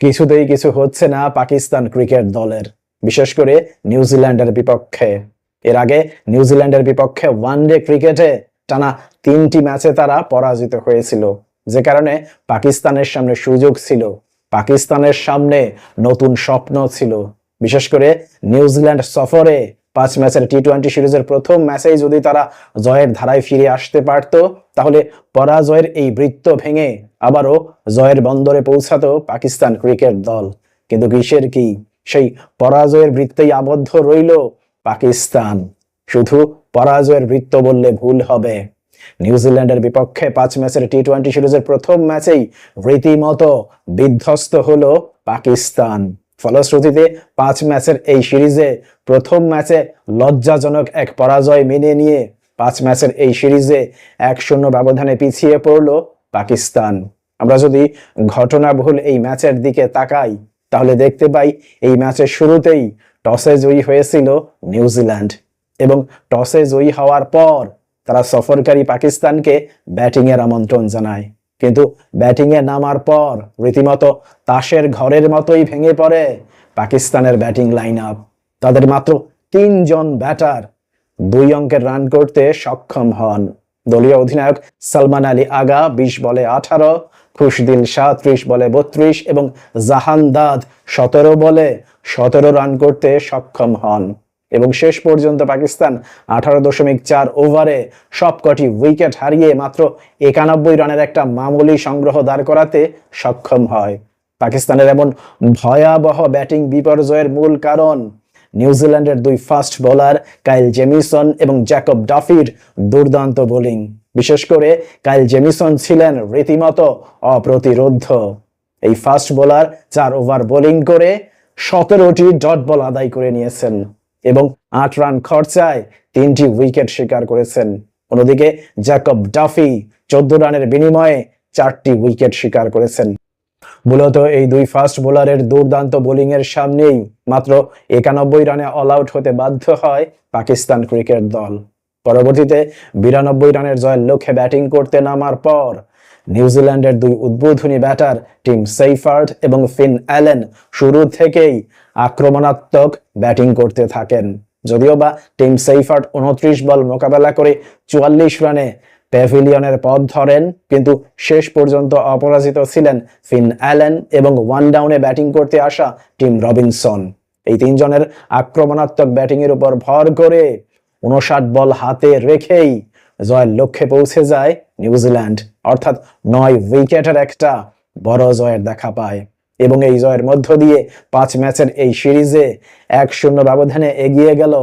কিছুতেই কিছু হচ্ছে না পাকিস্তান ক্রিকেট দলের, বিশেষ করে নিউজিল্যান্ডের বিপক্ষে। এর আগে নিউজিল্যান্ডের বিপক্ষে ওয়ানডে ক্রিকেটে টানা 3টি ম্যাচে তারা পরাজিত হয়েছিল, যে কারণে পাকিস্তানের সামনে সুযোগ ছিল, পাকিস্তানের সামনে নতুন স্বপ্ন ছিল। বিশেষ করে নিউজিল্যান্ড সফরে 5 ম্যাচের টি-20 সিরিজের প্রথম ম্যাচেই যদি তারা জয়ের ধারায় ফিরে আসতে পারত, তাহলে পরাজয়ের এই বৃত্ত ভেঙে আবারও জয়ের বন্দরে পৌঁছাতো পাকিস্তান ক্রিকেট দল। কিন্তু কিসের কি, সেই পরাজয়ের বৃত্তেই আবদ্ধ রইল পাকিস্তান। শুধু পরাজয়ের বৃত্ত বললে ভুল হবে। নিউজিল্যান্ডের বিপক্ষে 5 ম্যাচের টি-20 সিরিজের প্রথম ম্যাচেই রীতিমতো বিধ্বস্ত হলো পাকিস্তান। ফলশ্রুতিতে 5 ম্যাচের এই সিরিজে প্রথম ম্যাচে লজ্জাজনক এক পরাজয় মেনে নিয়ে 5 ম্যাচের এই সিরিজে 1-0 ব্যবধানে পিছিয়ে পড়ল পাকিস্তান। আমরা যদি ঘটনাবহুল এই ম্যাচের দিকে তাকাই, তাহলে দেখতে পাই এই ম্যাচের শুরুতেই টসে জয়ী হয়েছিল নিউজিল্যান্ড, এবং টসে জয়ী হওয়ার পর তারা সফরকারী পাকিস্তানকে ব্যাটিং এর আমন্ত্রণ জানায়। কিন্তু ব্যাটিং এ নামার পর রীতিমতো তাসের ঘরের মতোই ভেঙে পড়ে পাকিস্তানের ব্যাটিং লাইন আপ। তাদের মাত্র 3 জন ব্যাটার 2 অঙ্কের রান করতে সক্ষম হন। দলীয় অধিনায়ক সালমান আলী আগা 20 বলে 18, খুশদিল শাহ 30 বলে 32 এবং জাহানদাদ 17 বলে 17 রান করতে সক্ষম হন। এবং শেষ পর্যন্ত পাকিস্তান 18.4 ওভারে সবকটি উইকেট হারিয়ে মাত্র 91 রানের একটা মামুলি সংগ্রহ দাঁড় করাতে সক্ষম হয়। পাকিস্তানের এমন ভয়াবহ ব্যাটিং বিপর্যয়ের মূল কারণ নিউজিল্যান্ডের 2 ফাস্ট বোলার কাইল জেমিসন এবং জ্যাকব ডাফির দুর্দান্ত বোলিং। বিশেষ করে কাইল জেমিসন ছিলেন রীতিমতো অপ্রতিরোধ্য। এই ফাস্ট বোলার 4 ওভার বোলিং করে 17টি ডট বল আদায় করে নিয়েছেন এবং 8 রান খরচায় 3টি উইকেট শিকার করেছেন। অন্যদিকে জ্যাকব ডাফি 14 রানের বিনিময়ে 4টি উইকেট শিকার করেছেন। মূলত এই 2 ফাস্ট বোলারের দুর্দান্ত বোলিং এর সামনেই মাত্র 91 রানে অল আউট হতে বাধ্য হয় পাকিস্তান ক্রিকেট দল। পরবর্তীতে 92 রানের জয়ের লক্ষ্যে ব্যাটিং করতে নামার পর নিউজিল্যান্ডের 2 উদ্বোধনী ব্যাটার টিম সেইফার্ড এবং ফিন অ্যালেন শুরু থেকেই আক্রমণাত্মক ব্যাটিং করতে থাকেন। যদিও বা টিম সেইফার্ড 29 বল মোকাবেলা করে 44 রানে প্যাভিলিয়নের পথ ধরেন, কিন্তু শেষ পর্যন্ত অপরাজিত ছিলেন ফিন অ্যালেন এবং 1 ডাউনে ব্যাটিং করতে আসা টিম রবিনসন। এই 3 জনের আক্রমণাত্মক ব্যাটিং এর উপর ভর করে 59 বল হাতে রেখেই জয়ের লক্ষ্যে পৌঁছে যায় নিউজিল্যান্ড, অর্থাৎ 9 উইকেটের একটা বড় জয়ের দেখা পায়। এবং এই জয়ের মধ্য দিয়ে 5 ম্যাচের এই সিরিজে 1-0 ব্যবধানে এগিয়ে গেল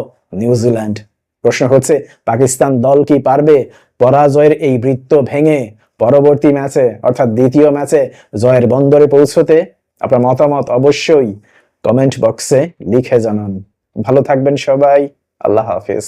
নিউজিল্যান্ড। প্রশ্ন হচ্ছে, পাকিস্তান দল কি পারবে পরাজয়ের এই বৃত্ত ভেঙে পরবর্তী ম্যাচে অর্থাৎ দ্বিতীয় ম্যাচে জয়ের বন্দরে পৌঁছতে? আপনার মতামত অবশ্যই কমেন্ট বক্সে লিখে জানান। ভালো থাকবেন সবাই। আল্লাহ হাফেজ।